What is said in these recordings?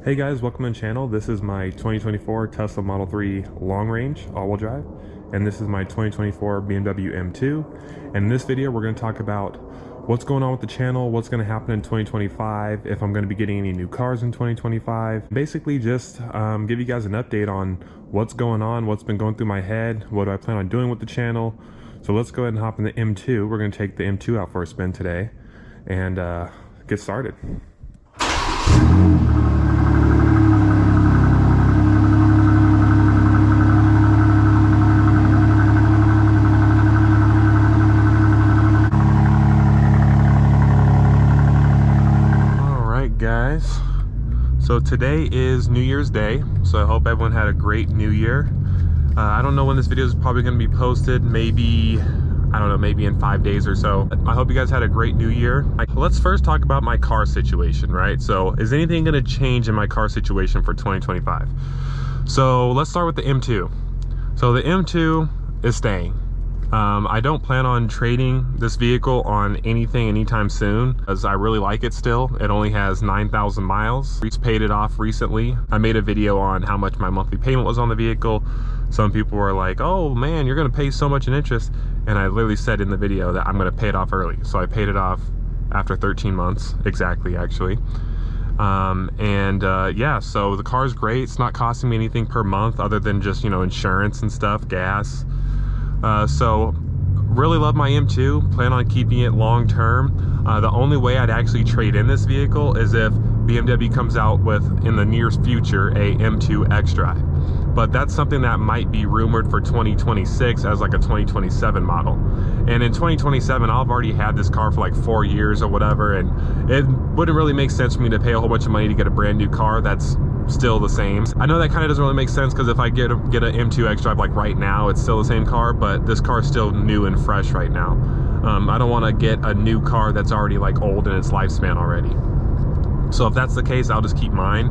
Hey guys, welcome to the channel. This is my 2024 Tesla Model 3 long range all-wheel drive, and this is my 2024 BMW M2. And in this video we're going to talk about what's going on with the channel, what's going to happen in 2025, if I'm going to be getting any new cars in 2025. Basically just give you guys an update on what's going on, what's been going through my head, what do I plan on doing with the channel. So let's go ahead and hop in the M2. We're going to take the M2 out for a spin today and get started. Guys, so today is New Year's Day, so I hope everyone had a great New Year. I don't know when this video is probably going to be posted, maybe, I don't know, maybe in 5 days or so. I hope you guys had a great New Year. Let's first talk about my car situation, right? So is anything going to change in my car situation for 2025? So let's start with the M2. So the M2 is staying. I don't plan on trading this vehicle on anything anytime soon, as I really like it still. It only has 9,000 miles. We paid it off recently. I made a video on how much my monthly payment was on the vehicle. Some people were like, oh man, you're gonna pay so much in interest. And I literally said in the video that I'm gonna pay it off early. So I paid it off after 13 months, exactly actually. Yeah, so the car's great. It's not costing me anything per month other than just, you know, insurance and stuff, gas. So really love my M2, plan on keeping it long term. The only way I'd actually trade in this vehicle is if BMW comes out with, in the near future, a M2 X-Drive. But that's something that might be rumored for 2026 as like a 2027 model. And in 2027, I've already had this car for like 4 years or whatever, and it wouldn't really make sense for me to pay a whole bunch of money to get a brand new car that's still the same. I know that kind of doesn't really make sense, because if I get an M2 X-Drive like right now, it's still the same car, but this car is still new and fresh right now. I don't want to get a new car that's already like old in its lifespan already. So if that's the case, I'll just keep mine.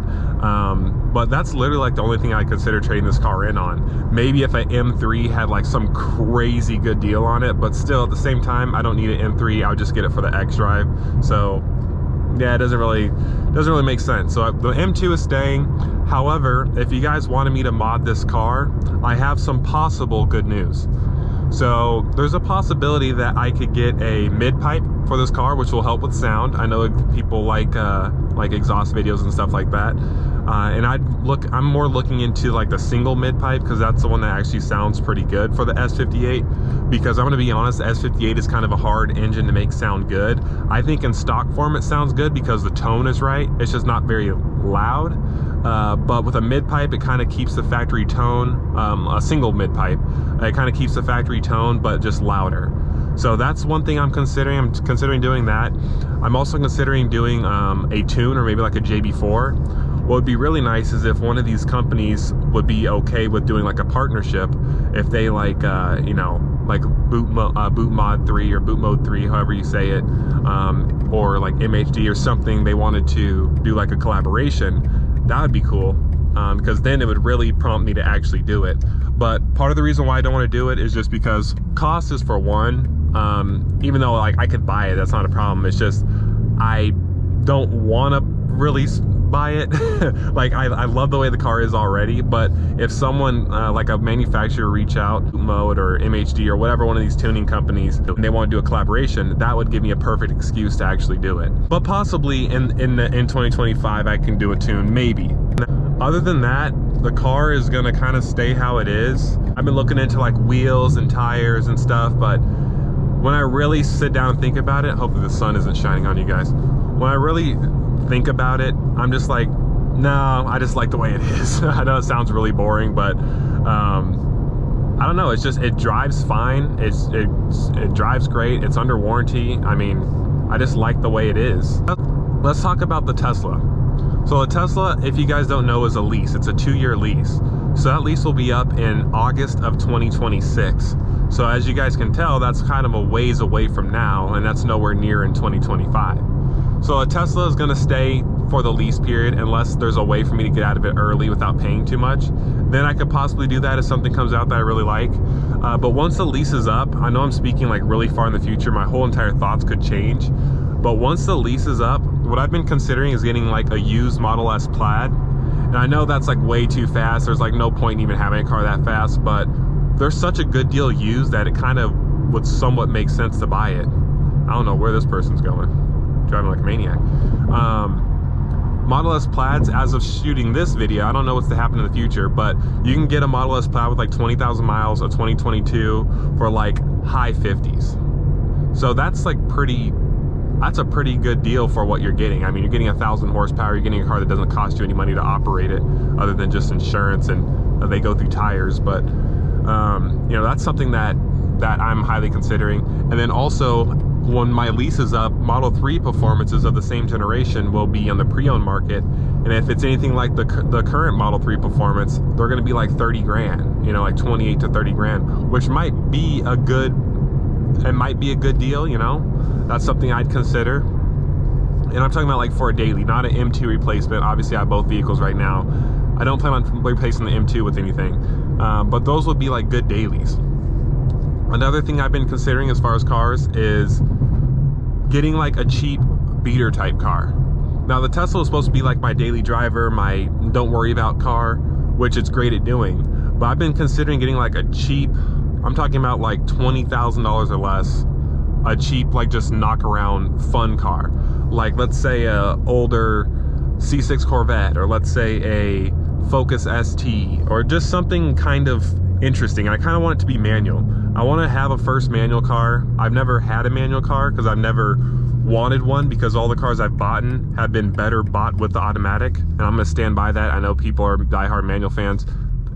But that's literally like the only thing I consider trading this car in on. Maybe if an M3 had like some crazy good deal on it, but still at the same time, I don't need an M3. I'll just get it for the X-Drive. So yeah, it doesn't really make sense. So the M2 is staying. However, if you guys wanted me to mod this car, I have some possible good news. So there's a possibility that I could get a mid pipe for this car, which will help with sound. I know people like exhaust videos and stuff like that. And I'm more looking into like the single mid pipe, because that's the one that actually sounds pretty good for the S58. Because I'm gonna be honest, the S58 is kind of a hard engine to make sound good. I think in stock form it sounds good because the tone is right. It's just not very loud. But with a mid pipe, it kind of keeps the factory tone. A single mid pipe, it kind of keeps the factory tone, but just louder. So that's one thing I'm considering. I'm considering doing that. I'm also considering doing a tune, or maybe like a JB4. What would be really nice is if one of these companies would be okay with doing like a partnership, if they like, you know, like boot mod 3 or boot mode 3, however you say it, or like MHD or something, they wanted to do like a collaboration, that would be cool, because then it would really prompt me to actually do it. But part of the reason why I don't want to do it is just because cost is for one. Even though like I could buy it, that's not a problem. It's just I don't want to really buy it. Like I love the way the car is already, but if someone like a manufacturer reach out, Mode or MHD or whatever, one of these tuning companies, and they want to do a collaboration, that would give me a perfect excuse to actually do it. But possibly in 2025 I can do a tune, maybe. Other than that, the car is gonna kind of stay how it is. I've been looking into like wheels and tires and stuff, but when I really sit down and think about it, hopefully the sun isn't shining on you guys. When I really think about it, I'm just like, no, I just like the way it is. I know it sounds really boring, but I don't know, it's just, it drives fine. It drives great. It's under warranty. I mean, I just like the way it is. Let's talk about the Tesla. So a Tesla, if you guys don't know, is a lease. It's a 2-year lease. So that lease will be up in August of 2026. So as you guys can tell, that's kind of a ways away from now, and that's nowhere near in 2025. So a Tesla is gonna stay for the lease period unless there's a way for me to get out of it early without paying too much. Then I could possibly do that if something comes out that I really like. But once the lease is up, I know I'm speaking like really far in the future, my whole entire thoughts could change. But once the lease is up, what I've been considering is getting like a used Model S Plaid. And I know that's like way too fast. There's like no point in even having a car that fast, but there's such a good deal used that it kind of would somewhat make sense to buy it. I don't know where this person's going. Driving like a maniac. Model S Plaids, as of shooting this video, I don't know what's to happen in the future, but you can get a Model S Plaid with like 20,000 miles, a 2022 for like high 50s. So that's like that's a pretty good deal for what you're getting. I mean, you're getting 1,000 horsepower, you're getting a car that doesn't cost you any money to operate it other than just insurance, and they go through tires. But you know, that's something that I'm highly considering. And then also, when my lease is up, Model 3 performances of the same generation will be on the pre-owned market. And if it's anything like the current Model 3 performance, they're gonna be like 30 grand, you know, like 28 to 30 grand, which might be a good deal, you know? That's something I'd consider. And I'm talking about like for a daily, not an M2 replacement. Obviously I have both vehicles right now. I don't plan on replacing the M2 with anything, but those would be like good dailies. Another thing I've been considering as far as cars is getting like a cheap beater type car. Now the Tesla is supposed to be like my daily driver, my don't worry about car, which it's great at doing. But I've been considering getting like a cheap, I'm talking about like $20,000 or less, a cheap like just knock around fun car. Like let's say a older C6 Corvette, or let's say a Focus ST, or just something kind of interesting. I kind of want it to be manual. I want to have a first manual car. I've never had a manual car because I've never wanted one, because all the cars I've bought have been better bought with the automatic, and I'm going to stand by that. I know people are diehard manual fans.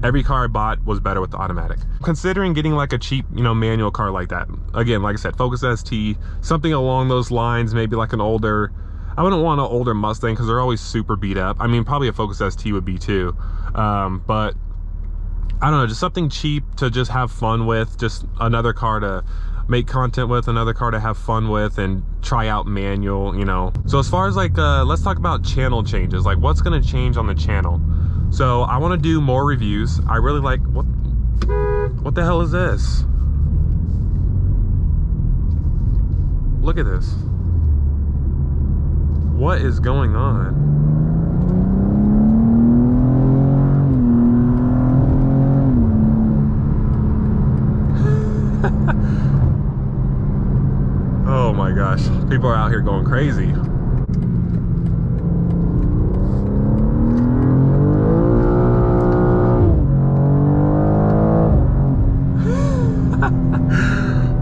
Every car I bought was better with the automatic. Considering getting like a cheap, you know, manual car like that. Again, like I said, Focus ST, something along those lines, maybe like an older, I wouldn't want an older Mustang because they're always super beat up. I mean, probably a Focus ST would be too. But I don't know, just something cheap to just have fun with, just another car to make content with, another car to have fun with and try out manual, you know. So as far as like, let's talk about channel changes, like what's gonna change on the channel. So I wanna do more reviews. I really like, what the hell is this? Look at this. What is going on? Oh my gosh, people are out here going crazy.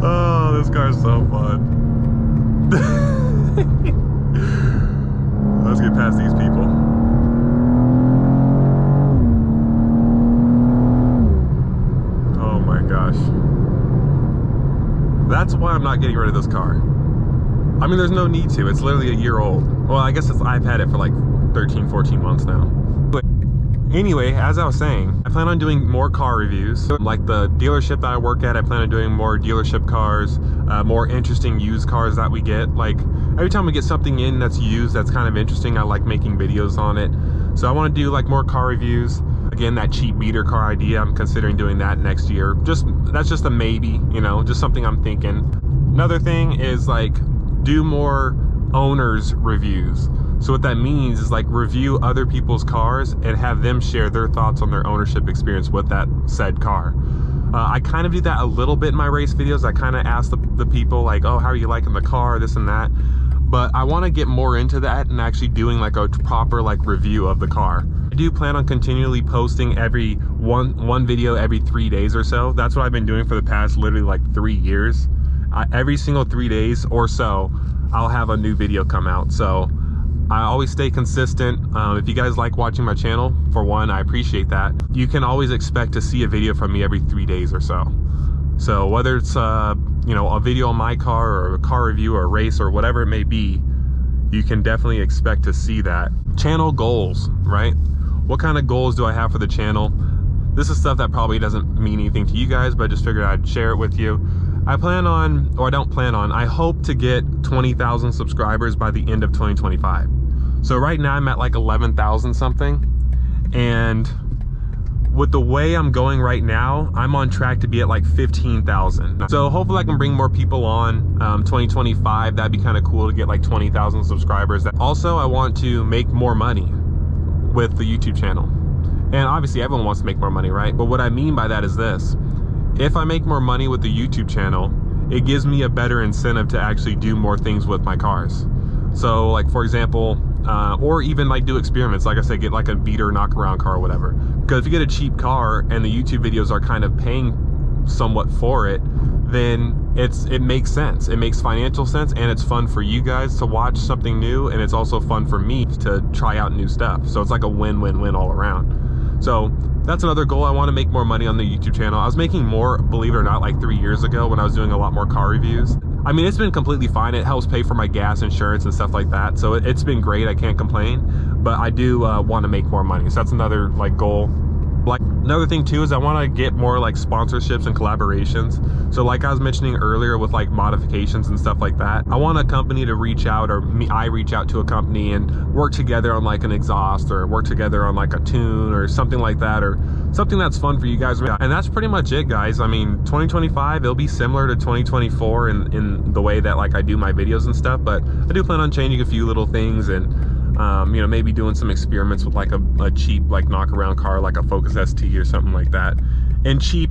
Oh, this car's so fun. Let's get past these people. Oh my gosh. That's why I'm not getting rid of this car. I mean, there's no need to. It's literally a year old. Well, I guess I've had it for like 13, 14 months now. But anyway, as I was saying, I plan on doing more car reviews. Like the dealership that I work at, I plan on doing more dealership cars, more interesting used cars that we get. Like every time we get something in that's used, that's kind of interesting, I like making videos on it. So I want to do like more car reviews. Again, that cheap beater car idea, I'm considering doing that next year. That's just a maybe, you know, just something I'm thinking. Another thing is like do more owners reviews. So what that means is like review other people's cars and have them share their thoughts on their ownership experience with that said car. I kind of do that a little bit in my race videos. I kind of ask the people like, oh, how are you liking the car, this and that. But I want to get more into that and actually doing like a proper like review of the car. I do plan on continually posting every one video every 3 days or so. That's what I've been doing for the past literally like 3 years. Every single 3 days or so, I'll have a new video come out. So I always stay consistent. If you guys like watching my channel, for one, I appreciate that. You can always expect to see a video from me every 3 days or so. So whether it's you know, a video on my car or a car review or a race or whatever it may be, you can definitely expect to see that. Channel goals, right? What kind of goals do I have for the channel? This is stuff that probably doesn't mean anything to you guys, but I just figured I'd share it with you. I plan on, or I don't plan on, I hope to get 20,000 subscribers by the end of 2025. So right now I'm at like 11,000 something. And with the way I'm going right now, I'm on track to be at like 15,000. So hopefully I can bring more people on. 2025, that'd be kind of cool to get like 20,000 subscribers. Also, I want to make more money with the YouTube channel. And obviously everyone wants to make more money, right? But what I mean by that is this: if I make more money with the YouTube channel, it gives me a better incentive to actually do more things with my cars. So like, for example, or even like do experiments, like I said, get like a beater knock around car or whatever. Because if you get a cheap car and the YouTube videos are kind of paying somewhat for it, then it makes sense. It makes financial sense, and it's fun for you guys to watch something new, and it's also fun for me to try out new stuff. So it's like a win-win-win all around. So that's another goal. I want to make more money on the YouTube channel. I was making more, believe it or not, like 3 years ago when I was doing a lot more car reviews. I mean, it's been completely fine. It helps pay for my gas, insurance, and stuff like that. So it's been great. I can't complain. But I do want to make more money. So that's another like goal. Like another thing too is I want to get more like sponsorships and collaborations. So like I was mentioning earlier with like modifications and stuff like that, I want a company to reach out, or I reach out to a company and work together on like an exhaust, or work together on like a tune or something like that, or something that's fun for you guys. And that's pretty much it, guys. I mean, 2025, it'll be similar to 2024 in the way that like I do my videos and stuff, but I do plan on changing a few little things, and you know, maybe doing some experiments with like a cheap like knock around car, like a Focus ST or something like that. And cheap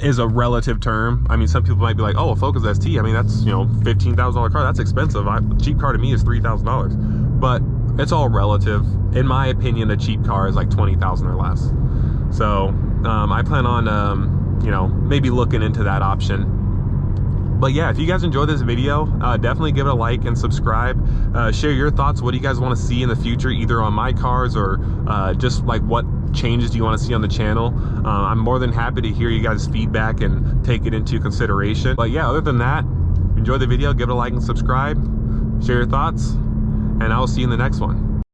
is a relative term. I mean, some people might be like, oh, a Focus ST, I mean, that's, you know, $15,000 car, that's expensive. A cheap car to me is $3,000, but it's all relative. In my opinion, a cheap car is like 20,000 or less. So I plan on you know, maybe looking into that option. But yeah, if you guys enjoyed this video, definitely give it a like and subscribe. Share your thoughts. What do you guys want to see in the future, either on my cars or just like what changes do you want to see on the channel? I'm more than happy to hear you guys' feedback and take it into consideration. But yeah, other than that, enjoy the video, give it a like and subscribe, share your thoughts, and I will see you in the next one.